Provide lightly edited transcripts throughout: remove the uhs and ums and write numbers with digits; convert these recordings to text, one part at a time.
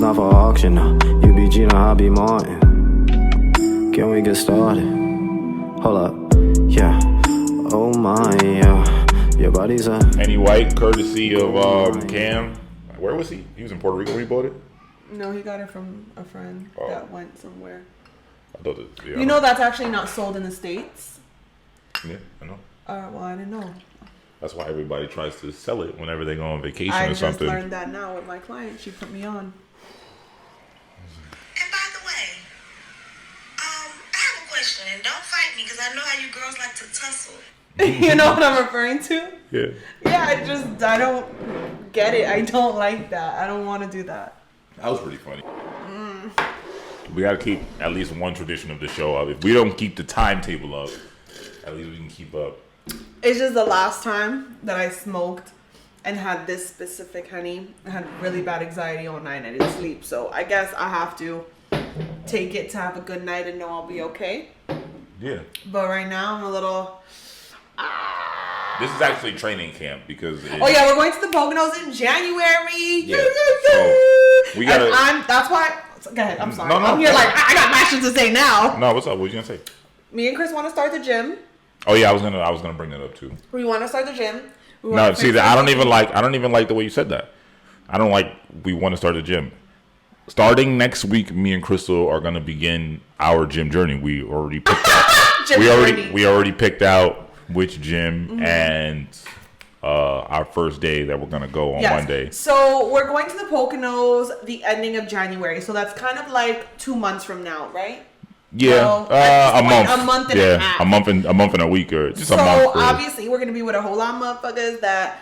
Not for auction, no. You be Gina, I be Martin. Can we get started? Hold up, yeah. Oh my, yeah. Your body's a... Any White, courtesy of Cam. Where was he? He was in Puerto Rico when he bought it? No, he got it from a friend that went somewhere. I thought that, yeah, you know that's actually not sold in the States? Yeah, I know. Well, I didn't know. That's why everybody tries to sell it whenever they go on vacation I or something. just learned that now with my client. She put me on. And by the way, I have a question, and don't fight me because I know how you girls like to tussle. You know what I'm referring to? Yeah. Yeah, I don't get it. I don't like that. I don't want to do that. That was pretty funny. We got to keep at least one tradition of the show up. If we don't keep the timetable up, at least we can keep up. It's just the last time that I smoked and had this specific honey. I had really bad anxiety all night. I didn't sleep. So I guess I have to take it to have a good night and know I'll be okay. Yeah. But right now I'm a little... This is actually training camp because... Oh yeah, we're going to the Poconos in January. Yeah. So we got to... That's why... Go ahead, I'm sorry. No, I'm here like, I got my shit to say now. No, what's up? What you going to say? Me and Chris want to start the gym. Oh yeah, I was gonna bring that up too. We want to start the gym. No, see that I don't even like the way you said that. I don't like we want to start the gym. Starting next week, me and Crystal are gonna begin our gym journey. We already picked out. we already picked out which gym and our first day that we're gonna go on Monday. So we're going to the Poconos the ending of January. So that's kind of like 2 months from now, right? Yeah, a month and a half. a month and a week or just so a month. So obviously we're gonna be with a whole lot of motherfuckers that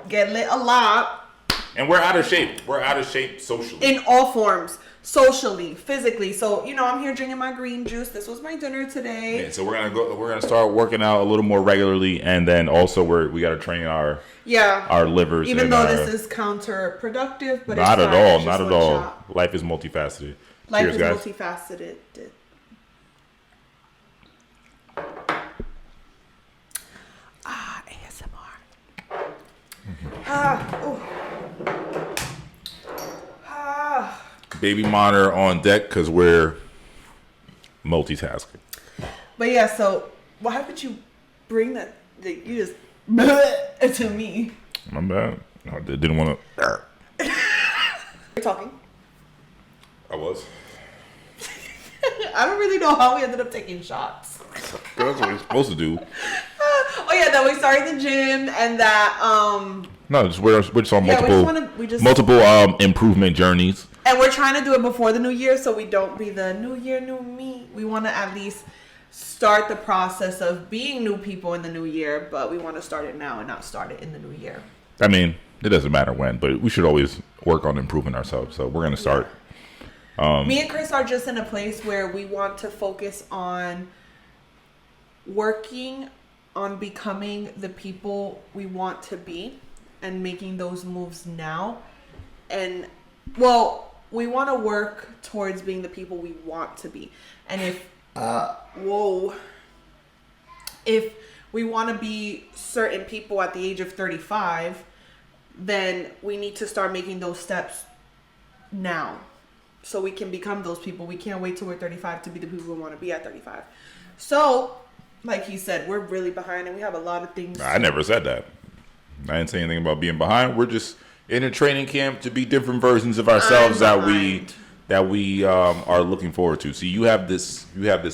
get lit a lot. And we're out of shape. We're out of shape socially. In all forms. Socially, physically. So, I'm here drinking my green juice. This was my dinner today. Yeah, so we're gonna start working out a little more regularly, and then also we gotta train our livers. Even though this is counterproductive, but not it's at all, it's not at all. shot. Life is multifaceted. Life Cheers, is guys. multifaceted. ASMR. Baby monitor on deck because we're multitasking. But yeah, so why would you bring that? You just to me. My bad. I didn't want to. You're talking. I was. I don't really know how we ended up taking shots. That's what we're supposed to do. That we started the gym and that No, we're just on multiple improvement journeys. And we're trying to do it before the new year so we don't be the new year, new me. We want to at least start the process of being new people in the new year, but we want to start it now and not start it in the new year. I mean, it doesn't matter when, but we should always work on improving ourselves. So we're going to start. Me and Chris are just in a place where we want to focus on working on becoming the people we want to be and making those moves now. And, we want to work towards being the people we want to be. And if we want to be certain people at the age of 35, then we need to start making those steps now so we can become those people. We can't wait till we're 35 to be the people we want to be at 35. So, like he said, we're really behind and we have a lot of things. I never said that. I didn't say anything about being behind. We're just in a training camp to be different versions of ourselves that we are looking forward to. See, you have this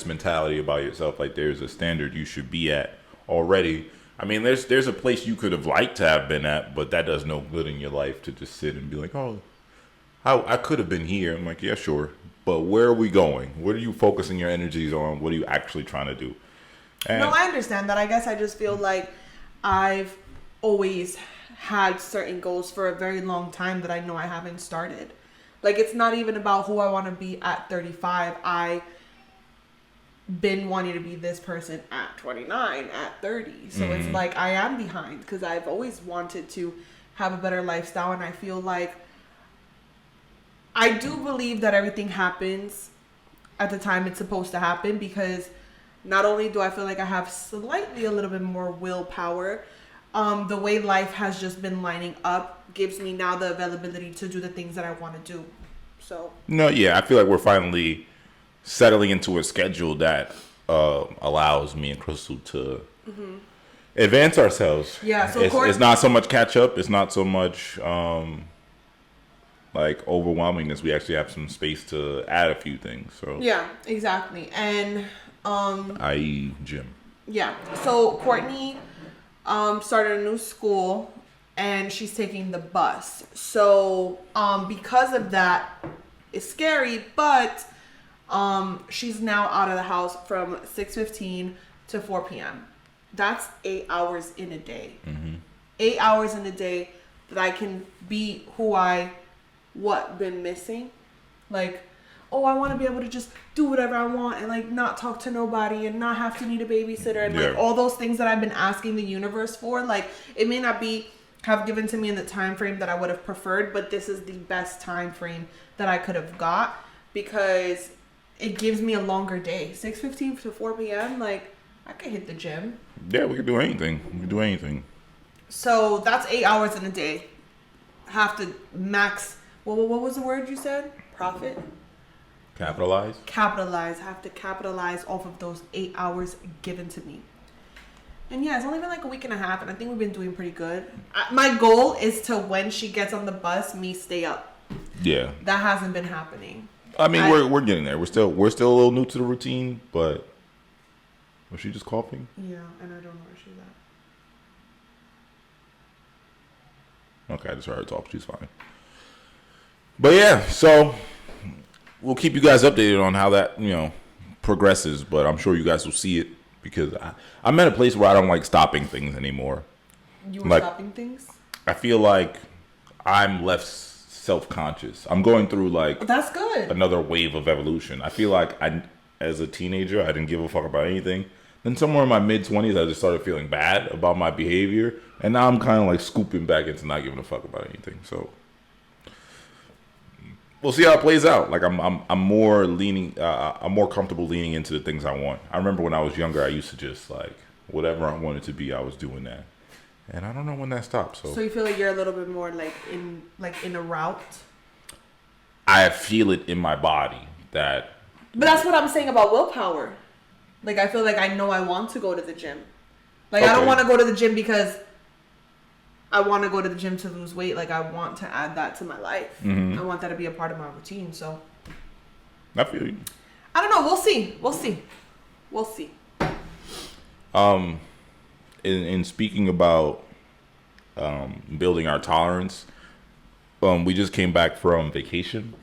mentality about yourself, like there's a standard you should be at already. I mean, there's a place you could have liked to have been at, but that does no good in your life to just sit and be like, oh, I could have been here. I'm like, yeah, sure, but where are we going? What are you focusing your energies on? What are you actually trying to do? No, I understand that. I guess I just feel like I've always had certain goals for a very long time that I know I haven't started. Like, it's not even about who I want to be at 35. I been wanting to be this person at 29, at 30. So it's like I am behind because I've always wanted to have a better lifestyle. And I feel like I do believe that everything happens at the time it's supposed to happen, because not only do I feel like I have slightly a little bit more willpower, the way life has just been lining up gives me now the availability to do the things that I want to do. So No, yeah, I feel like we're finally settling into a schedule that allows me and Crystal to advance ourselves. Yeah, so it's not so much catch up. It's not so much like overwhelmingness. We actually have some space to add a few things. So yeah, exactly. And i.e. gym. yeah, so Courtney started a new school and she's taking the bus. So because of that, it's scary, but she's now out of the house from 6:15 to 4 p.m. That's 8 hours in a day. 8 hours in a day that I can be who been missing. Like, oh, I want to be able to just do whatever I want and like not talk to nobody and not have to need a babysitter and like all those things that I've been asking the universe for. Like, it may not have given to me in the time frame that I would have preferred, but this is the best time frame that I could have got because it gives me a longer day. 6:15 to 4 p.m. Like, I could hit the gym. Yeah, we can do anything. We can do anything. So that's 8 hours in a day. Have to max. What was the word you said? Profit? Capitalize. Have to capitalize off of those 8 hours given to me. And yeah, it's only been like a week and a half, and I think we've been doing pretty good. My goal is to, when she gets on the bus, me stay up. Yeah. That hasn't been happening. I mean, we're getting there. We're still a little new to the routine, but was she just coughing? Yeah, and I don't know where she's at. Okay, I just heard her talk. She's fine. But yeah, so we'll keep you guys updated on how that, progresses. But I'm sure you guys will see it because I'm at a place where I don't like stopping things anymore. You were stopping things? I feel like I'm less self-conscious. I'm going through like That's good. another wave of evolution. I feel like as a teenager, I didn't give a fuck about anything. Then somewhere in my mid-20s, I just started feeling bad about my behavior. And now I'm kind of like scooping back into not giving a fuck about anything. So we'll see how it plays out. Like I'm more I'm more comfortable leaning into the things I want. I remember when I was younger, I used to just like whatever I wanted to be, I was doing that. And I don't know when that stopped. So you feel like you're a little bit more like in a route? I feel it in my body that. But that's what I'm saying about willpower. Like, I feel like I know I want to go to the gym. Like, I don't want to go to the gym because I want to go to the gym to lose weight. Like, I want to add that to my life. Mm-hmm. I want that to be a part of my routine. So I feel you. I don't know. We'll see. In speaking about building our tolerance, we just came back from vacation.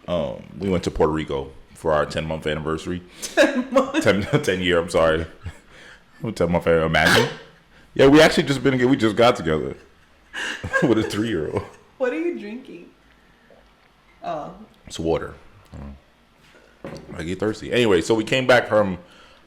We went to Puerto Rico for our 10-month anniversary. 10 year, I'm sorry. 10-month anniversary, imagine. Yeah, we actually we just got together with a 3-year-old. What are you drinking? Oh. It's water. I get thirsty. Anyway, so we came back from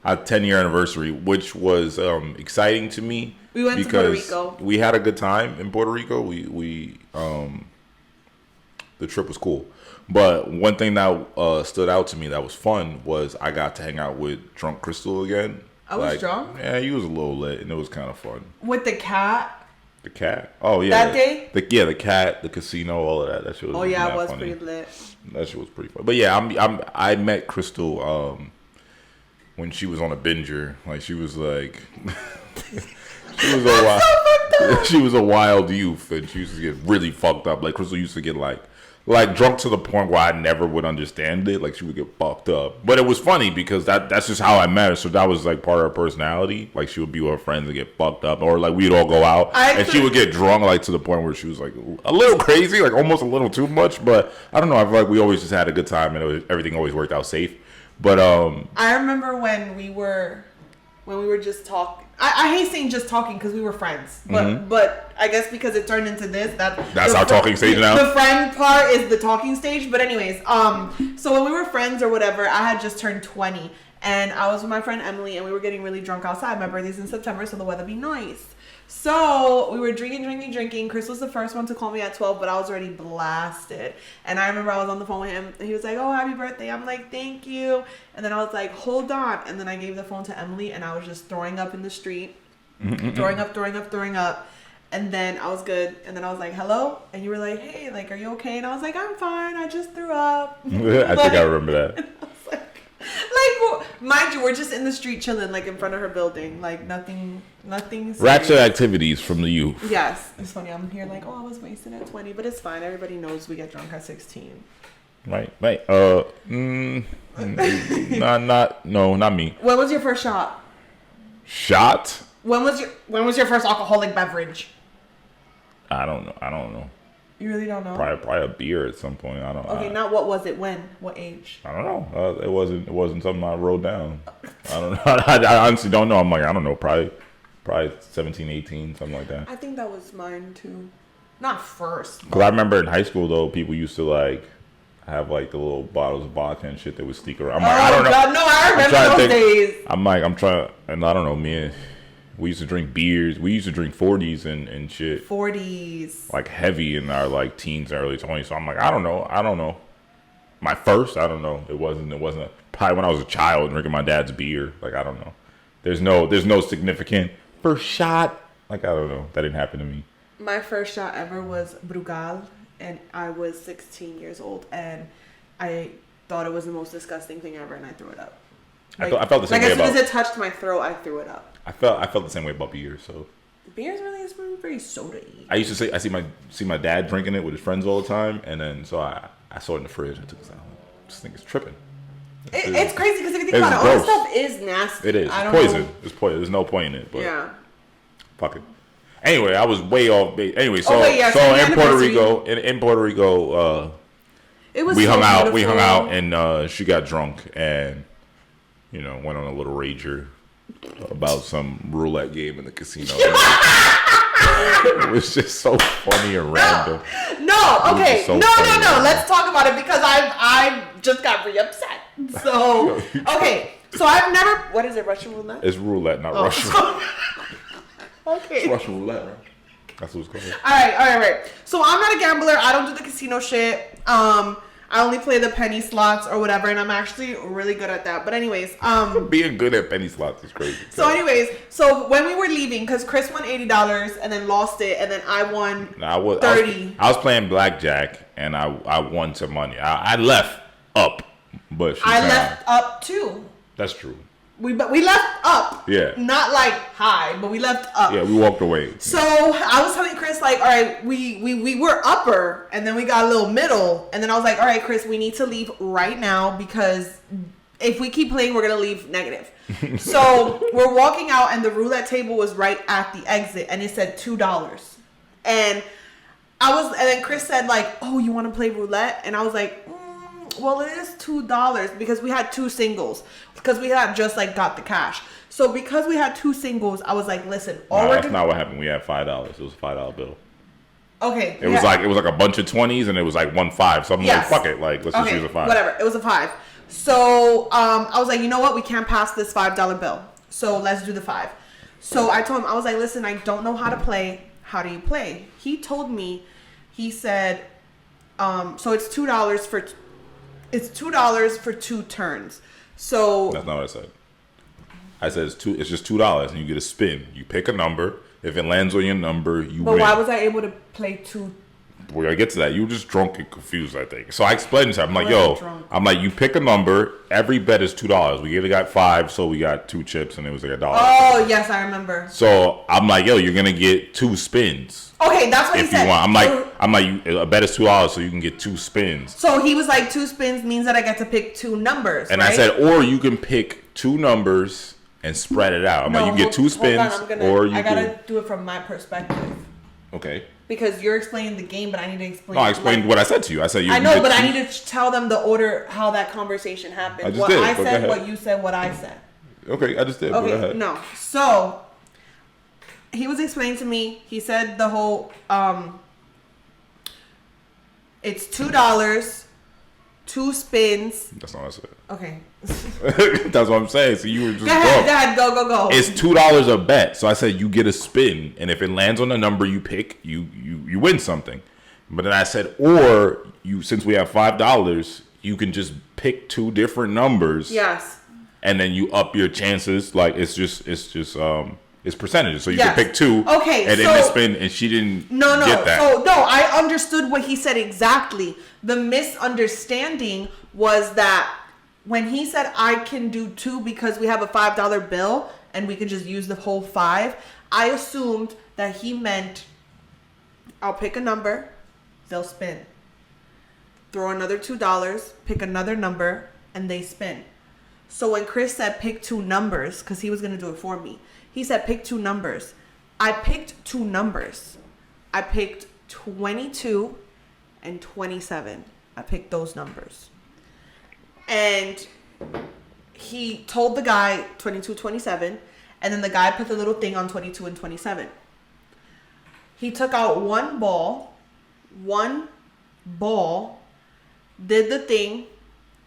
our 10-year anniversary, which was exciting to me. We went to Puerto Rico. We had a good time in Puerto Rico. We the trip was cool. But one thing that stood out to me that was fun was I got to hang out with drunk Crystal again. I was drunk? Yeah, he was a little lit, and it was kind of fun. With the cat? The cat? Oh, yeah. That day? The cat, the casino, all of that. That shit was it was funny. pretty lit. That shit was pretty fun. But yeah, I met Crystal when she was on a binger. Like, she was like... she was a wild youth, and she used to get really fucked up. Like, Crystal used to get like drunk to the point where I never would understand it. Like, she would get fucked up. But it was funny because that's just how I met her. So that was like part of her personality. Like, she would be with her friends and get fucked up, or like we'd all go out and she would get drunk, like to the point where she was like a little crazy, like almost a little too much. But I don't know. I feel like we always just had a good time, and everything always worked out safe. But I remember when we were just talking. I hate saying just talking because we were friends, but I guess because it turned into this, that's our talking stage now. The friend part is the talking stage. But anyways, so when we were friends or whatever, I had just turned 20, and I was with my friend Emily, and we were getting really drunk outside. My birthday's in September, so the weather be nice. So we were drinking. Chris was the first one to call me at 12, but I was already blasted. And I remember I was on the phone with him, and he was like, "Oh, happy birthday." I'm like, "Thank you." And then I was like, "Hold on." And then I gave the phone to Emily, and I was just throwing up in the street. Throwing up. And then I was good. And then I was like, hello? And you were like, hey, like, are you okay? And I was like, I'm fine. I just threw up. I think I remember that. I was like, mind you, we're just in the street chilling, like, in front of her building. Like, nothing serious. Ratchet activities from the youth. Yes. It's funny. I'm here like, oh, I was wasted at 20. But it's fine. Everybody knows we get drunk at 16. Right. Not me. When was your first shot? Shot? When was your first alcoholic beverage? I don't know. You really don't know? Probably a beer at some point. I don't know. Okay, not what was it? When? What age? I don't know. It wasn't something I wrote down. I don't know. I honestly don't know. I'm like, I don't know. Probably 17, 18, something like that. I think that was mine too. Not first. Because I remember in high school though, people used to like have like the little bottles of vodka and shit that would sneak around. I'm like, I don't know. God, no, I remember those days. I'm trying, and I don't know, man. We used to drink beers. We used to drink 40s and shit. 40s. Like heavy in our like teens and early 20s. So I'm like, I don't know. My first, I don't know. It wasn't probably when I was a child drinking my dad's beer. Like, I don't know. There's no significant first shot. Like, I don't know. That didn't happen to me. My first shot ever was Brugal, and I was 16 years old, and I thought it was the most disgusting thing ever, and I threw it up. Like, I felt the same way as soon about. as it touched my throat, I threw it up. I felt the same way about beer. So Beer's really is very soda-y. I used to say I see my dad drinking it with his friends all the time, and then so I saw it in the fridge. I took it out. This thing is tripping. It's crazy because if you think It's about it, all this gross. stuff is nasty. It is. I don't Poison. know. It's poison. There's no point in it. But Yeah. fuck it. Anyway, I was way off base. Anyway, so wait, yeah, so so the in Puerto anniversary- Rico, in Puerto Rico, It was we so hung out. We beautiful. hung out, and she got drunk, and went on a little rager about some roulette game in the casino. It was just so funny and random. No, okay. just so No. funny. Let's talk about it because I just got re-upset. So, okay. So I've never... What is it, Russian roulette? It's roulette, not Oh. Russian. Okay. It's Russian roulette, right? That's what it's called. All right. So I'm not a gambler. I don't do the casino shit. I only play the penny slots or whatever, and I'm actually really good at that. But anyways, Being good at penny slots is crazy. so when we were leaving, because Chris won $80 and then lost it, and then I won $30. I was playing blackjack, and I won some money. I left up, but I left up too. That's true. We left up. Yeah. Not like high, but we left up. Yeah, we walked away. So I was telling Chris, like, all right, we were upper, and then we got a little middle, and then I was like, all right, Chris, we need to leave right now because if we keep playing, we're gonna leave negative. So we're walking out, and the roulette table was right at the exit, and it said $2. And then Chris said, like, oh, you want to play roulette? And I was like, well, it is $2 because we had two singles because we had just like got the cash. So because we had two singles, I was like, listen, That's not what happened. We had $5. It was a $5 bill. Okay. It was like a bunch of 20s, and it was like 1 5. So I'm Yes. like, fuck it, like let's just use a 5. Whatever. It was a 5. So I was like, you know what? We can't pass this $5 bill. So let's do the 5. So I told him, I was like, listen, I don't know how to play. How do you play? He told me. He said, so it's $2 for. It's $2 for 2 turns. So That's not what I said. I said it's just $2, and you get a spin. You pick a number. If it lands on your number, you But win. why was I able to play 2? We're gonna get to that. You were just drunk and confused, I think. So I explained to him, I'm like, wasn't yo, drunk. I'm like, you pick a number. Every bet is $2. We either got 5, so we got 2 chips, and it was like $1. Oh, yes, I remember. So I'm like, yo, you're gonna get 2 spins Okay, that's what he if said. you want. I'm like, a bet is $2, so you can get 2 spins. So he was like, 2 spins means that I get to pick 2 numbers. And right? I said, or you can pick 2 numbers and spread it out. I'm like, you get 2 spins, or you I gotta can. do it from my perspective Okay. because you're explaining the game, but I need to explain. No, I explained what I said to you. I said you. I you know, get but 2 I need to tell them the order how that conversation happened. I just what did, I but go said, ahead. what you said, what I said. Okay, I just did. Go Okay, ahead. no. So he was explaining to me. He said the whole it's $2, 2 spins. That's not what I said. Okay. That's what I'm saying. So you were just Go ahead, go. It's $2 a bet. So I said you get a spin, and if it lands on the number you pick, you win something. But then I said, or you, since we have $5, you can just pick 2 different numbers. Yes. And then you up your chances. Like it's just It's percentages. So you Yes. can pick 2. Okay, And so- then spin, and she didn't No, get that. So no, I understood what he said exactly. The misunderstanding was that when he said I can do 2 because we have a $5 bill and we can just use the whole 5, I assumed that he meant I'll pick a number, they'll spin. Throw another $2, pick another number, and they spin. So when Chris said pick 2 numbers, because he was going to do it for me, he said pick 2 numbers. I picked 2 numbers. I picked 22 and 27. I picked those numbers. And he told the guy 22, 27, and then the guy put the little thing on 22 and 27. He took out one ball, did the thing.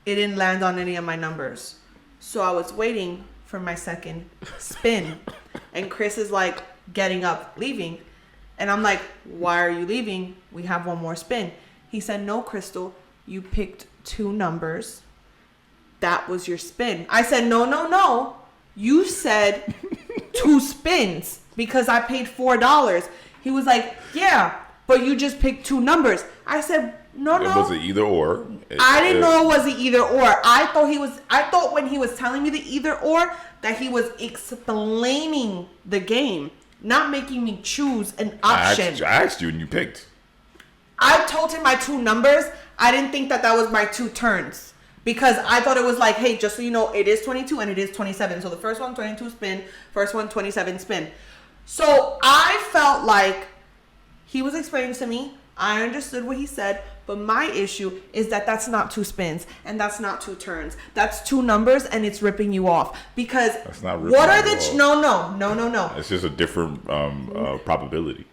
It didn't land on any of my numbers. So I was waiting for my second spin. And Chris is like getting up, leaving. And I'm like, why are you leaving? We have one more spin. He said, no, Crystal, you picked 2 numbers. That was your spin. I said, no. You said 2 spins because I paid $4. He was like, yeah, but you just picked 2 numbers. I said, no. It was an either or. I didn't know it was the either or. I thought when he was telling me the either or that he was explaining the game, not making me choose an option. I asked you and you picked. I told him my 2 numbers. I didn't think that was my 2 turns because I thought it was like, hey, just so you know, it is 22 and it is 27. So the first one, 22 spin, first one, 27 spin. So I felt like he was explaining to me. I understood what he said, but my issue is that that's not 2 spins and that's not 2 turns. That's 2 numbers and it's ripping you off because That's not ripping what are you the off. no. It's just a different probability.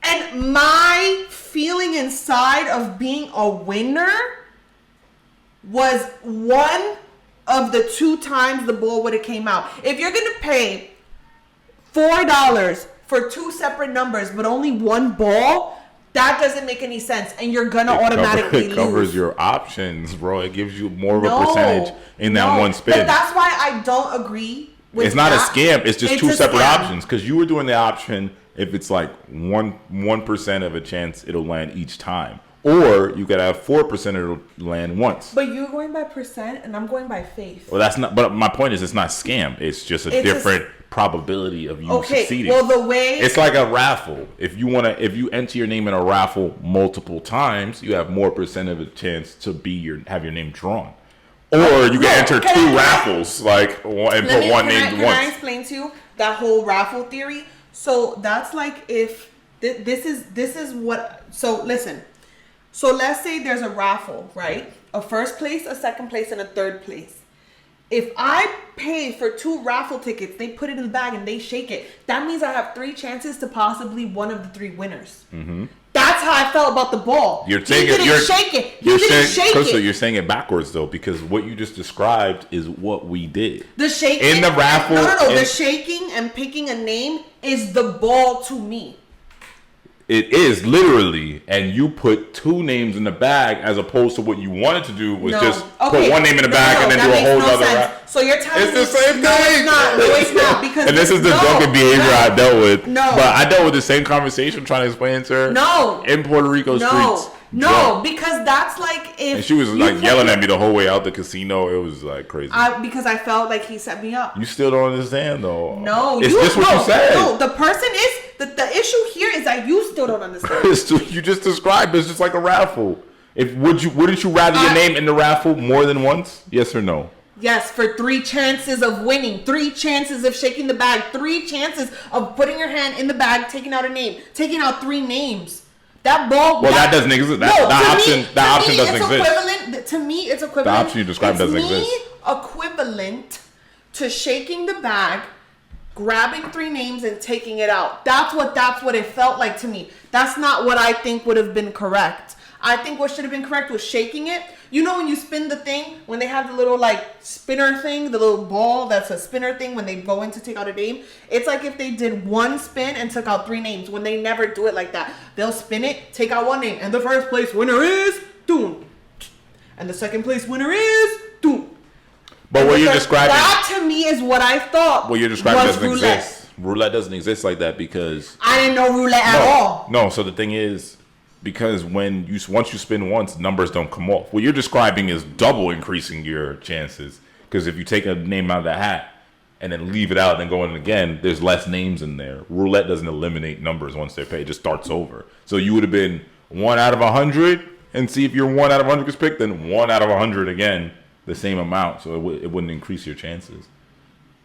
And my feeling inside of being a winner was one of the 2 times the ball would have came out. If you're gonna pay $4 for 2 separate numbers but only 1 ball, that doesn't make any sense, and you're gonna automatically lose. It covers your options, bro. It gives you more of a percentage in that one spin. But that's why I don't agree with It's not that. a scam. It's just 2 a separate scam. options. Because you were doing the option if it's like 1% of a chance it'll land each time, or you could have 4% it'll land once. But you're going by percent, and I'm going by faith. Well, that's not. But my point is, it's not scam. It's just a different probability of you succeeding. Well, the way it's like a raffle. If you enter your name in a raffle multiple times, you have more percent of a chance to have your name drawn. Or you can enter 2 raffles, and put one name Can once. I explain to you that whole raffle theory? So that's like if this is what. So listen. So let's say there's a raffle, right? A first place, a second place, and a third place. If I pay for 2 raffle tickets, they put it in the bag and they shake it. That means I have 3 chances to possibly one of the 3 winners. Mm-hmm. That's how I felt about the ball. You're saying he didn't shake it. He didn't shake Crystal, it. you're saying it backwards though, because what you just described is what we did. The shaking in the raffle. No. The shaking and picking a name is the ball to me. It is literally, and you put 2 names in the bag as opposed to what you wanted to do was just put 1 name in the bag and then do a whole other raffle. So you're telling me It's the same no, thing. it's not. No, it's not. Because and this is the drunken behavior I dealt with. No. But I dealt with the same conversation trying to explain to her. No. In Puerto Rico streets. No, drunk. because that's like if And she was like yelling at me the whole way out the casino. It was like crazy. Because I felt like he set me up. You still don't understand though. No, it's just what you said. No, the person is the issue here is that you still don't understand. You just described it. It's just like a raffle. Wouldn't you rather your name in the raffle more than once? Yes or no? Yes, for 3 chances of winning, 3 chances of shaking the bag, 3 chances of putting your hand in the bag, taking out a name, taking out 3 names. That ball. Well, that doesn't exist. That option doesn't exist. To me, it's equivalent. The option you described doesn't exist. Equivalent to shaking the bag, grabbing 3 names and taking it out. That's what it felt like to me. That's not what I think would have been correct. I think what should have been correct was shaking it. You know when you spin the thing, when they have the little spinner thing, the little ball that's a spinner thing when they go in to take out a name? It's like if they did 1 spin and took out 3 names when they never do it like that. They'll spin it, take out 1 name, and the first place winner is Doom. And the second place winner is Doom. But what you're describing, that to me is what I thought. What you're describing was doesn't roulette. exist. Roulette doesn't exist like that because I didn't know roulette at all. No, so the thing is, because once you spin once, numbers don't come off. What you're describing is double increasing your chances. Because if you take a name out of the hat and then leave it out and then go in again, there's less names in there. Roulette doesn't eliminate numbers once they're paid. It just starts over. So you would have been 1 out of 100 and see if your 1 out of 100 gets picked, then 1 out of 100 again, the same amount. So it wouldn't increase your chances.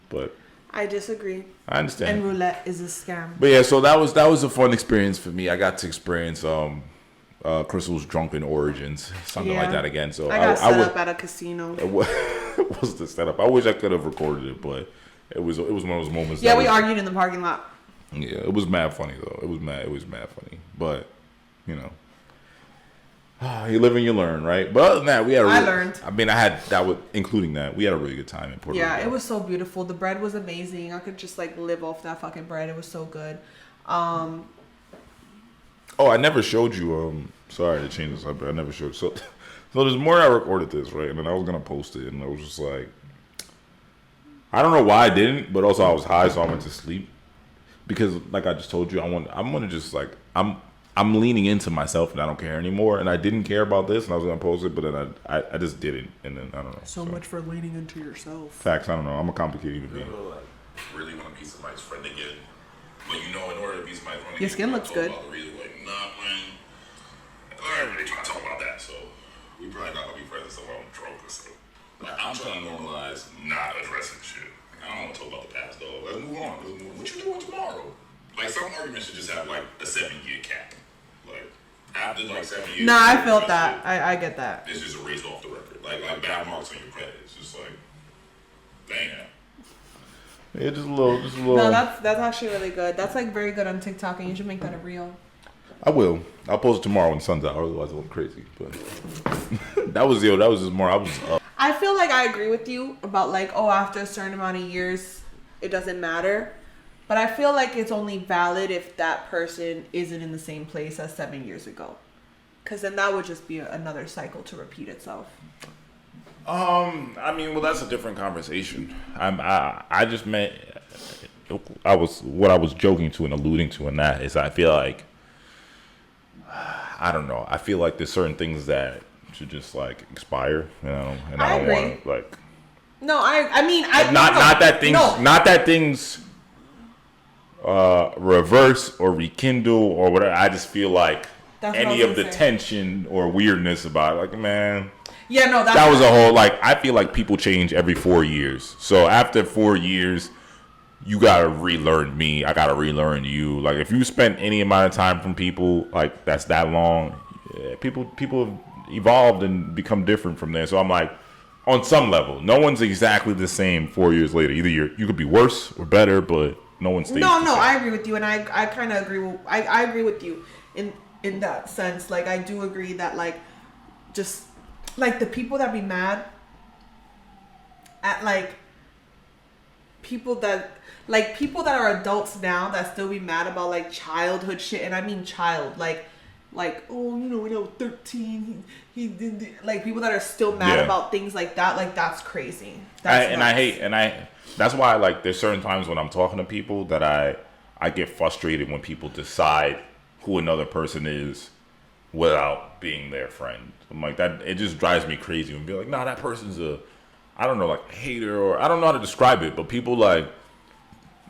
But I disagree. I understand. And roulette is a scam. But yeah, so that was a fun experience for me. I got to experience Crystal's drunken origins, something like that again. So I got set up at a casino. It was the setup. I wish I could have recorded it, but it was one of those moments. Yeah, we argued in the parking lot. Yeah, it was mad funny though. It was mad funny. But you know, you live and you learn, right? But other than that, I learned. I mean, I had that with including that. We had a really good time in Puerto Rico. Yeah, it was so beautiful. The bread was amazing. I could just like live off that fucking bread. It was so good. Oh, I never showed you. Sorry to change the subject. I never showed. So there's more. I recorded this right, and then I was gonna post it, and I was just like, I don't know why I didn't, but also I was high, so I went to sleep because, like I just told you, I'm gonna just like I'm leaning into myself and I don't care anymore. And I didn't care about this and I was going to post it, but then I just didn't. And then I don't know. So much for leaning into yourself. Facts. I don't know. I'm a complicated human being. Really want to be somebody's friend again. But you know, in order to be somebody's friend again, your skin looks good. Everybody trying to talk about that, so we probably not going to be friends until I'm drunk or something. Like, I'm trying to normalize not addressing shit. Like, I don't want to talk about the past, though. Let's move on. What you doing tomorrow? Like, some arguments should just have, like, a 7-year cap. Like, after, like, 7 years. Nah, I felt that. I get that. It's just erased off the record. Like bad marks on your credit. It's just like, damn. Yeah, just a little. No, that's actually really good. That's, like, very good on TikTok, and you should make that a reel. I will. I'll post it tomorrow when the sun's out. Otherwise, I'll look crazy. But that was just more. I was up. I feel like I agree with you about like, oh, after a certain amount of years, it doesn't matter. But I feel like it's only valid if that person isn't in the same place as 7 years ago, because then that would just be another cycle to repeat itself. I mean, well, that's a different conversation. I just meant what I was joking to and alluding to in that is I feel like. I don't know. I feel like there's certain things that should just like expire, you know, and I don't want to like. No, I mean, not that things reverse or rekindle or whatever. I just feel like any of the tension or weirdness about it, like, man. Yeah, no, that was a whole like. I feel like people change every 4 years. So after 4 years. You gotta relearn me. I gotta relearn you. Like if you spent any amount of time from people like that's that long, people have evolved and become different from there. So I'm like, on some level, no one's exactly the same 4 years later. Either you could be worse or better, but no one stays. No, I agree with you, and I kind of agree. I agree with you in that sense. Like I do agree that like just like the people that be mad at like people that are adults now that still be mad about like childhood shit, and I mean child like oh, you know, when I was 13 he did like people that are still mad about things like that's crazy. That's why like there's certain times when I'm talking to people that I get frustrated when people decide who another person is without being their friend. I'm like that, it just drives me crazy and be like, nah, that person's I don't know, like hater, or I don't know how to describe it, but people like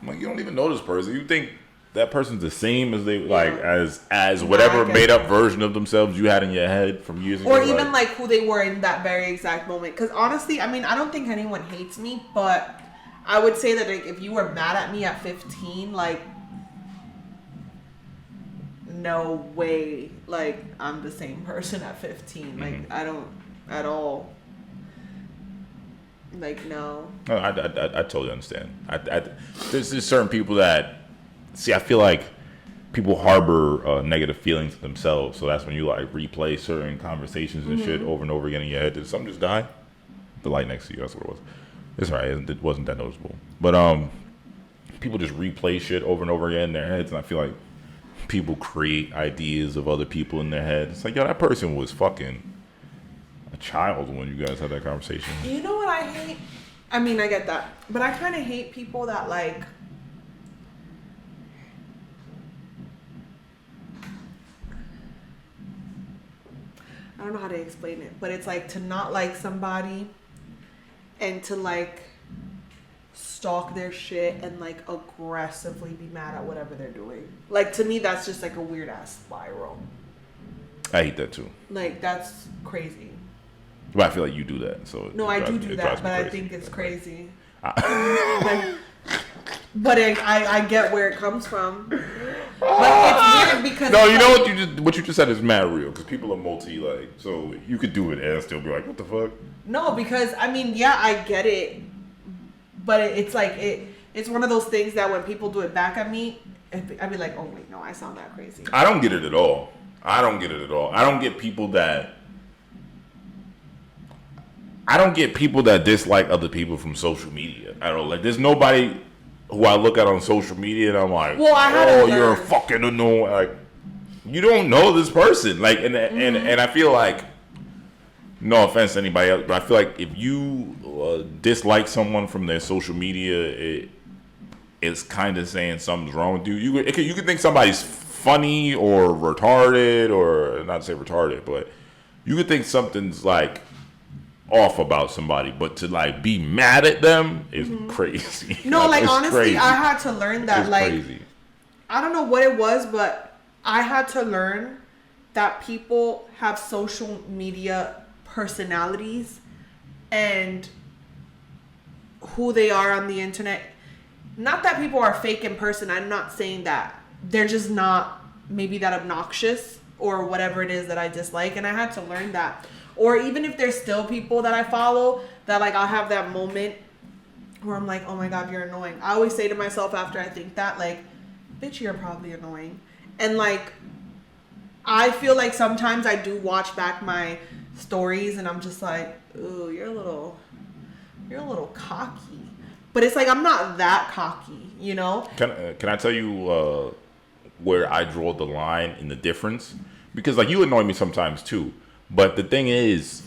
you don't even know this person. You think that person's the same as they like as whatever made up version of themselves you had in your head from years ago, or even like who they were in that very exact moment. Because honestly, I mean, I don't think anyone hates me, but I would say that like, if you were mad at me at 15, like no way, like I'm the same person at 15. Like I don't at all. Like no. I totally understand. There's certain people that see. I feel like people harbor negative feelings to themselves, so that's when you like replay certain conversations and shit over and over again in your head. Did something just die? The light next to you. That's what it was. It's alright. It wasn't that noticeable. But people just replay shit over and over again in their heads, and I feel like people create ideas of other people in their head. It's like, yo, that person was fucking a child when you guys had that conversation. You know what I hate? I mean, I get that, but I kind of hate people that like don't know how to explain it, but it's like to not like somebody and to like stalk their shit and like aggressively be mad at whatever they're doing. Like to me, that's just like a weird ass spiral. I hate that too. Like that's crazy. But I feel like you do that. So No, I do it that, drives me but I crazy. think it's crazy. But I get where it comes from. But it's weird because No, you know what you just said is mad real because people are like, so you could do it and still be like, what the fuck? No, because I mean, yeah, I get it, but it's like it's one of those things that when people do it back at me, I'd be like, oh wait, no, I sound that crazy. I don't get it at all. I don't get people that dislike other people from social media. I don't like. There's nobody who I look at on social media and I'm like, Well, I had to you're learn. fucking annoying. Like, you don't know this person. Like, and I feel like, no offense to anybody else, but I feel like if you dislike someone from their social media, it's kind of saying something's wrong with you. You can think somebody's funny or retarded, or not to say retarded, but you could think something's like off about somebody, but to like be mad at them is crazy. No, like it's honestly, crazy. I had to learn that. It's Like, crazy. I don't know what it was, but I had to learn that people have social media personalities and who they are on the internet. Not that people are fake in person. I'm not saying that. They're just not maybe that obnoxious or whatever it is that I dislike. And I had to learn that. Or even if there's still people that I follow that like I'll have that moment where I'm like, oh my God, you're annoying. I always say to myself after I think that, like, bitch, you're probably annoying. And like, I feel like sometimes I do watch back my stories and I'm just like, ooh, you're a little cocky. But it's like, I'm not that cocky, you know? Can I tell you where I draw the line in the difference? Because like you annoy me sometimes too. But the thing is,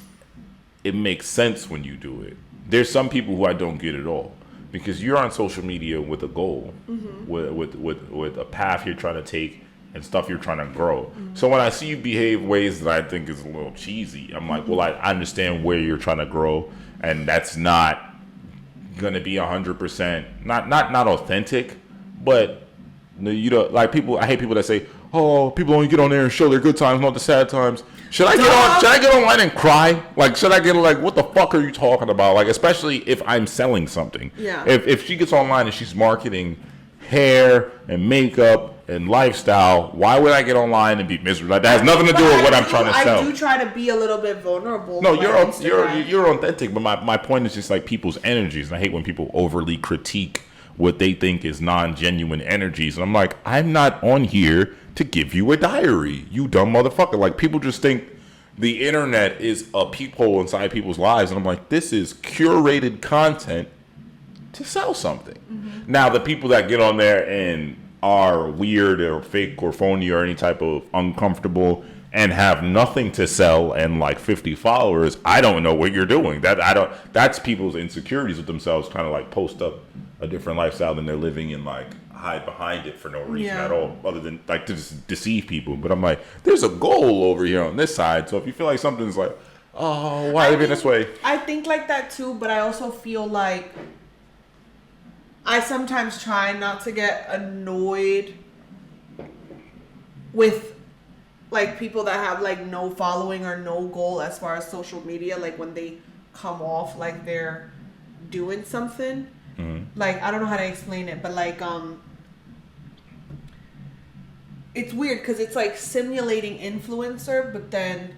it makes sense when you do it. There's some people who I don't get at all because you're on social media with a goal, with a path you're trying to take and stuff you're trying to grow. So when I see you behave ways that I think is a little cheesy, I'm like, well, I understand where you're trying to grow, and that's not gonna be 100% not authentic, but you know, like people. I hate people that say, "Oh, people only get on there and show their good times, not the sad times." Should I get online and cry? Like, should I get like, what the fuck are you talking about? Like, especially if I'm selling something. Yeah. If she gets online and she's marketing hair and makeup and lifestyle, why would I get online and be miserable? Like, that has nothing to do with what I'm trying to sell. I do try to be a little bit vulnerable. No, on you're Instagram. authentic, but my point is just like people's energies, and I hate when people overly critique what they think is non-genuine energies. And I'm like, I'm not on here to give you a diary, you dumb motherfucker. Like, people just think the internet is a peephole inside people's lives, and I'm like, this is curated content to sell something. Now, the people that get on there and are weird or fake or phony or any type of uncomfortable and have nothing to sell and like 50 followers, I don't know what you're doing. That's people's insecurities with themselves, trying to like post up a different lifestyle than they're living and like hide behind it for no reason at all, other than like to just deceive people. But I'm like, there's a goal over here on this side. So if you feel like something's like, oh, why live in this way? I think like that too, but I also feel like I sometimes try not to get annoyed with like people that have like no following or no goal as far as social media, like when they come off like they're doing something. Like, I don't know how to explain it, but like it's weird because it's like simulating influencer, but then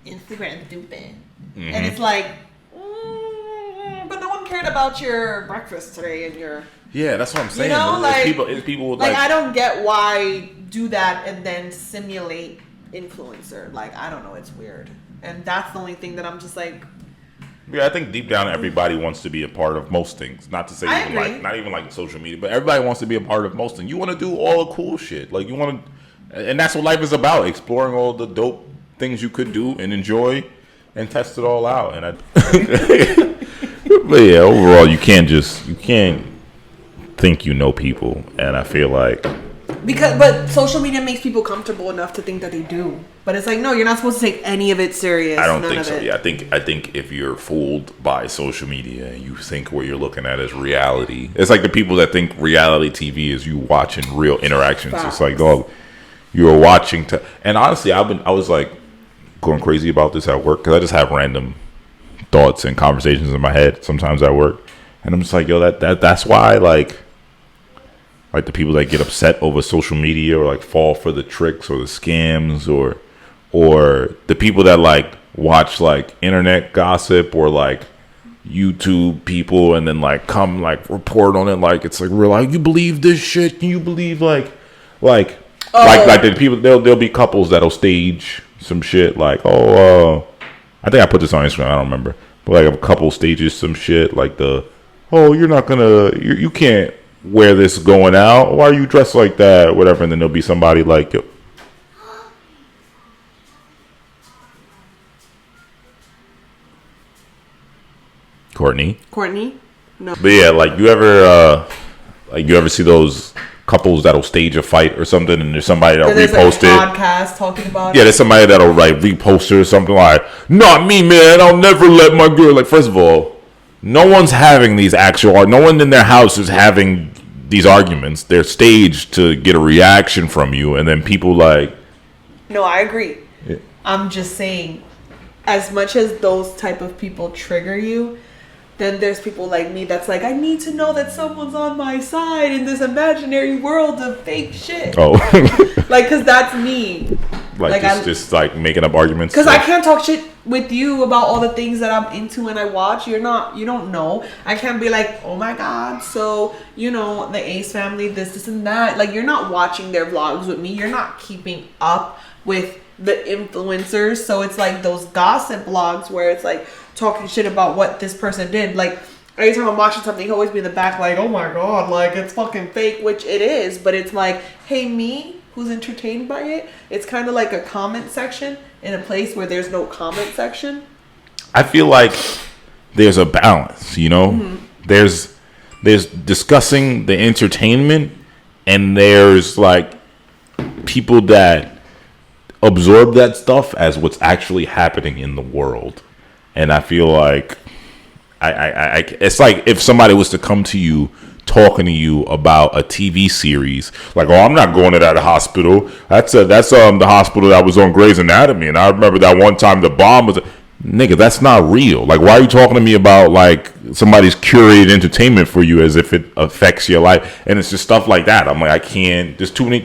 Instagram stupid. And it's like, but no one cared about your breakfast today and your, Yeah, that's what I'm saying. you know, like it's people like I don't get why do that and then simulate influencer. Like, I don't know, it's weird. And that's the only thing that I'm just like, yeah, I think deep down everybody wants to be a part of most things. Not to say I even agree. like not even like social media, but everybody wants to be a part of most things. You want to do all the cool shit. Like you want to, and that's what life is about: exploring all the dope things you could do and enjoy, and test it all out. And but yeah, overall, you can't think you know people, and I feel like But social media makes people comfortable enough to think that they do. But it's like, no, you're not supposed to take any of it serious. I don't None think of so. it. Yeah, I think if you're fooled by social media and you think what you're looking at is reality, it's like the people that think reality TV is you watching real interactions. Facts. It's like, dog, you're watching. And honestly, I was like going crazy about this at work because I just have random thoughts and conversations in my head sometimes at work, and I'm just like, yo, that's why like the people that get upset over social media or like fall for the tricks or the scams or the people that like watch like internet gossip or like YouTube people and then like come like report on it like it's like real, like, you believe this shit? Can you believe like the people, there'll be couples that'll stage some shit like, I think I put this on Instagram, I don't remember, but like a couple stages some shit like you're not gonna, you can't wear this going out, why are you dressed like that, whatever, and then there'll be somebody like, yo, Courtney. No. But yeah, like you ever see those couples that'll stage a fight or something, and there's somebody that'll repost it. Podcast talking about. Yeah, there's somebody that'll like repost it or something like, "Not me, man. I'll never let my girl." Like, first of all, no one's having these no one in their house is having these arguments. They're staged to get a reaction from you, and then people like. No, I agree. Yeah. I'm just saying, as much as those type of people trigger you, then there's people like me that's like, I need to know that someone's on my side in this imaginary world of fake shit. Oh. Like, because that's me. Like just like making up arguments. Because I can't talk shit with you about all the things that I'm into and I watch. You don't know. I can't be like, oh my God, so, the Ace family, this and that. Like, you're not watching their vlogs with me. You're not keeping up with the influencers. So it's like those gossip blogs where it's like talking shit about what this person did. Like, anytime I'm watching something, he'll always be in the back like, oh my God, like, it's fucking fake, which it is. But it's like, hey, me, who's entertained by it, it's kind of like a comment section in a place where there's no comment section. I feel like there's a balance, Mm-hmm. There's discussing the entertainment, and there's like people that absorb that stuff as what's actually happening in the world. And I feel like I it's like if somebody was to come to you talking to you about a TV series, like, oh, I'm not going to that hospital. That's the hospital that was on Grey's Anatomy, and I remember that one time the bomb was. Nigga, that's not real. Like, why are you talking to me about like somebody's curated entertainment for you as if it affects your life? And it's just stuff like that. I'm like, I can't. There's too many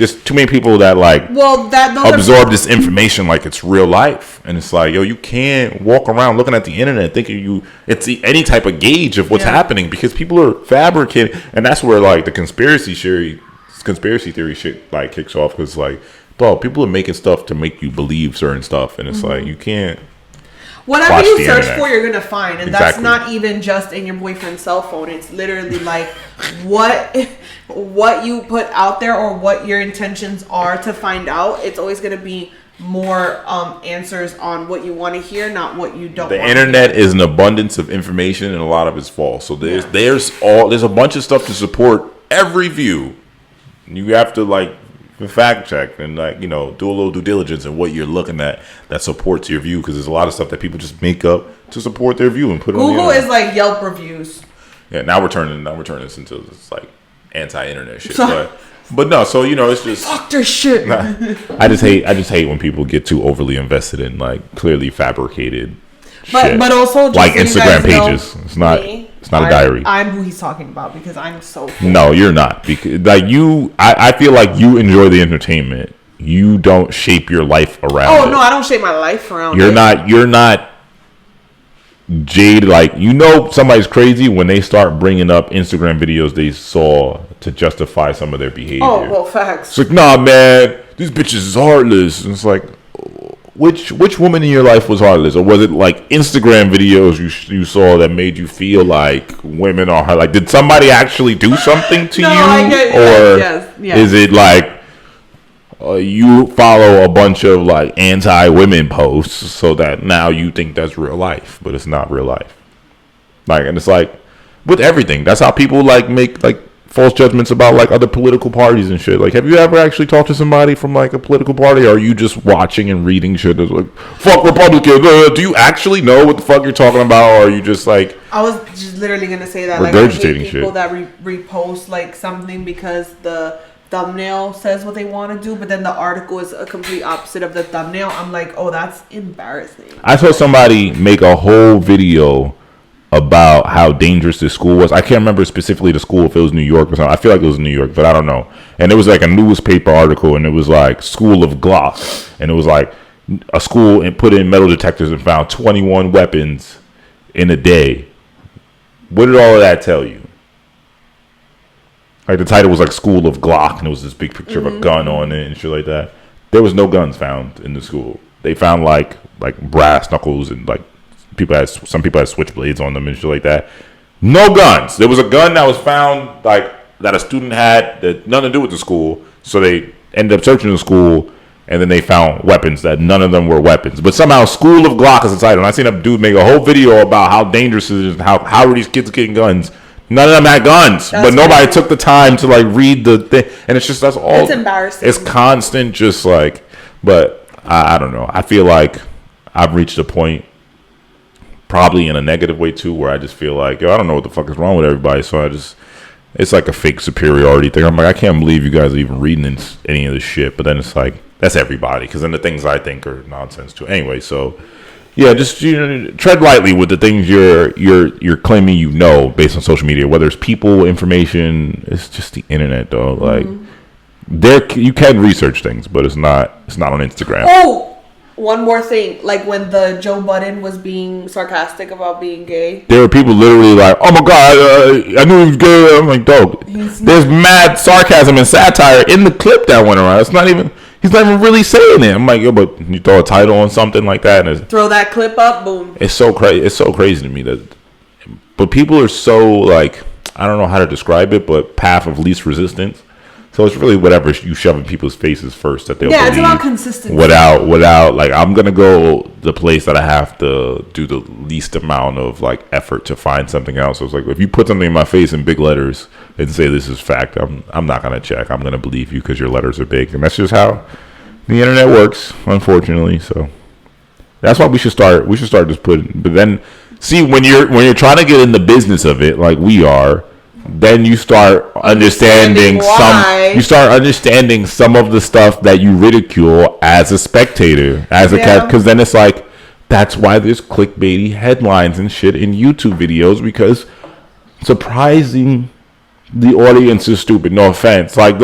people that like absorb this information like it's real life, and it's like, yo, you can't walk around looking at the internet thinking it's any type of gauge of what's happening, because people are fabricating, and that's where like the conspiracy theory shit like kicks off, because like, dog, people are making stuff to make you believe certain stuff, and it's like you can't. Whatever you search for, you're gonna find, and that's not even just in your boyfriend's cell phone. It's literally like what you put out there or what your intentions are to find out. It's always gonna be more answers on what you want to hear, not what you don't. The internet is an abundance of information, and a lot of it's false. So there's a bunch of stuff to support every view. You have to like fact check and like do a little due diligence in what you're looking at that supports your view, because there's a lot of stuff that people just make up to support their view and put it on Google is like Yelp reviews. Yeah, now we're turning this into this like anti-internet shit. But no, so it's just fuck this shit. Nah, I just hate when people get too overly invested in like clearly fabricated shit. But also just like so Instagram pages. It's not a diary. I'm who he's talking about because I'm so No, you're not. Because like I feel like you enjoy the entertainment. You don't shape your life around it. No, I don't shape my life around You're it. You're not jaded. Like, somebody's crazy when they start bringing up Instagram videos they saw to justify some of their behavior. Oh, well, facts. It's like, nah, man, these bitches is heartless. And it's like, which woman in your life was heartless? Or was it like Instagram videos you saw that made you feel like women are heartless? Like, did somebody actually do something to you? I get or yes. Is it like you follow a bunch of like anti-women posts so that now you think that's real life, but it's not real life? Like, and it's like with everything. That's how people like make like false judgments about like other political parties and shit. Like, have you ever actually talked to somebody from like a political party, or are you just watching and reading shit that's like, fuck Republicans? Do you actually know what the fuck you're talking about, or are you just like? I was just literally gonna say that. Like, I hate Regurgitating people shit. that repost like something because the thumbnail says what they want to do, but then the article is a complete opposite of the thumbnail. I'm like, oh, that's embarrassing. I saw somebody make a whole video about how dangerous this school was. I can't remember specifically the school, if it was New York or something. I feel like it was New York, but I don't know. And it was like a newspaper article, and it was like School of Glock, and it was like a school and put in metal detectors and found 21 weapons in a day. What did all of that tell you? Like, the title was like School of Glock, and it was this big picture of a gun on it and shit like that. There was no guns found in the school. They found like brass knuckles, and like some people had switchblades on them and shit like that. No guns. There was a gun that was found like that a student had that nothing to do with the school. So they ended up searching the school, and then they found weapons that none of them were weapons. But somehow School of Glock is the title. And I seen a dude make a whole video about how dangerous it is and how are these kids getting guns. None of them had guns, but nobody took the time to like read the thing. And it's just, that's all. It's embarrassing. It's constant, just like, but I don't know. I feel like I've reached a point, probably in a negative way too, where I just feel like, yo, I don't know what the fuck is wrong with everybody. So it's like a fake superiority thing. I'm like, I can't believe you guys are even reading any of this shit. But then it's like, that's everybody, because then the things I think are nonsense too. Anyway, so yeah, just tread lightly with the things you're claiming based on social media. Whether it's people, information, it's just the internet, though. Like, you can research things, but it's not on Instagram. Oh, one more thing. Like, when the Joe Budden was being sarcastic about being gay. There were people literally like, oh my God, I knew he was gay. I'm like, dog, there's mad sarcasm and satire in the clip that went around. He's not even really saying it. I'm like, yo, but you throw a title on something like that, and throw that clip up, boom. It's so crazy. It's so crazy to me but people are so like, I don't know how to describe it, but path of least resistance. So it's really whatever you shove in people's faces first that they'll believe. It's about consistency. Without like, I'm gonna go the place that I have to do the least amount of like effort to find something else. So it's like, if you put something in my face in big letters and say this is fact, I'm not gonna check. I'm gonna believe you because your letters are big, and that's just how the internet works, unfortunately. So that's why we should start just putting. But then, see, when you're trying to get in the business of it, like we are, then you start understanding some of the stuff that you ridicule as a spectator, as a cat, because then it's like, that's why there's clickbaity headlines and shit in YouTube videos, because surprising the audience is stupid. No offense. Like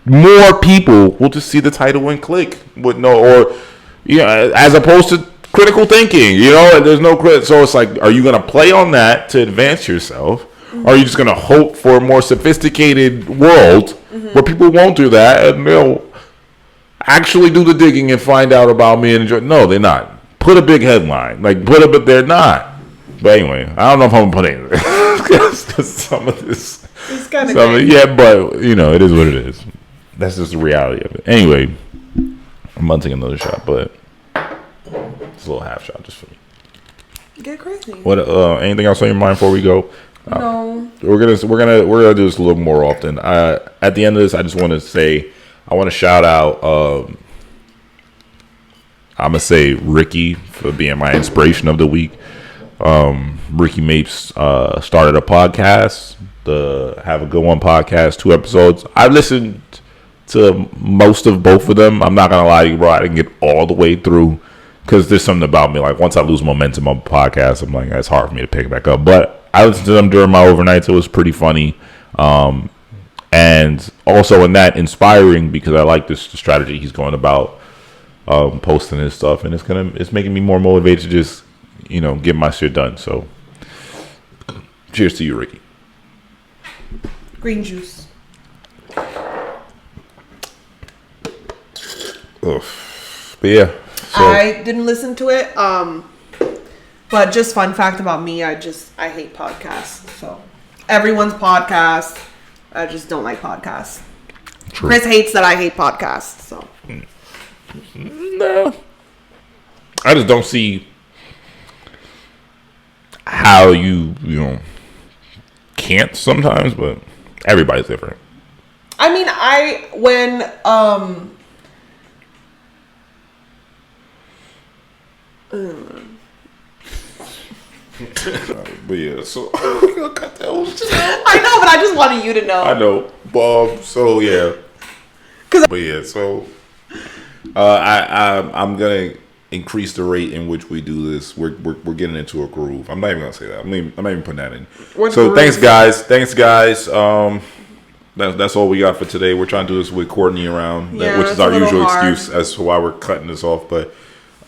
more people will just see the title and click as opposed to critical thinking, there's no credit. So it's like, are you going to play on that to advance yourself? Or are you just going to hope for a more sophisticated world where people won't do that and they'll actually do the digging and find out about me and enjoy? No, they're not. Put a big headline. But they're not. But anyway, I don't know if I'm going to put anything. Because some of this. It's kind of yeah, but, it is what it is. That's just the reality of it. Anyway, I'm about to take another shot, but it's a little half shot just for me. Get crazy. What? Anything else on your mind before we go? No. We're gonna do this a little more often. At the end of this, I just want to say, I want to shout out. I'm gonna say Ricky for being my inspiration of the week. Ricky Mapes started a podcast, the Have a Good One podcast, 2 episodes. I've listened to most of both of them. I'm not gonna lie to you, bro. I didn't get all the way through because there's something about me. Like, once I lose momentum on the podcast, I'm like, it's hard for me to pick it back up. But I listened to them during my overnights. It was pretty funny. And also in that, inspiring, because I like the strategy he's going about posting his stuff, and it's making me more motivated to just, get my shit done. So cheers to you, Ricky. Green juice. Oof. But yeah. So. I didn't listen to it. But just fun fact about me, I hate podcasts. So everyone's podcast, I just don't like podcasts. True. Chris hates that I hate podcasts. So no, I just don't see how you can't sometimes. But Everybody's different. I mean, But yeah, so cut that whole shit out. I know, but I just wanted you to know. I know, so yeah, but yeah, so I'm gonna increase the rate in which we do this. We're getting into a groove. I'm not even gonna say that. I'm not even putting that in. So thanks guys. That's all we got for today. We're trying to do this with Courtney around, which is our usual excuse as to why we're cutting this off. But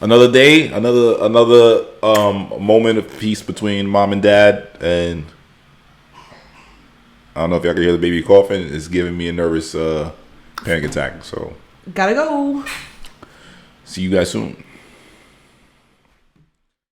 another day, another moment of peace between mom and dad, and I don't know if y'all can hear the baby coughing. It's giving me a nervous panic attack. So Gotta go. see you guys soon.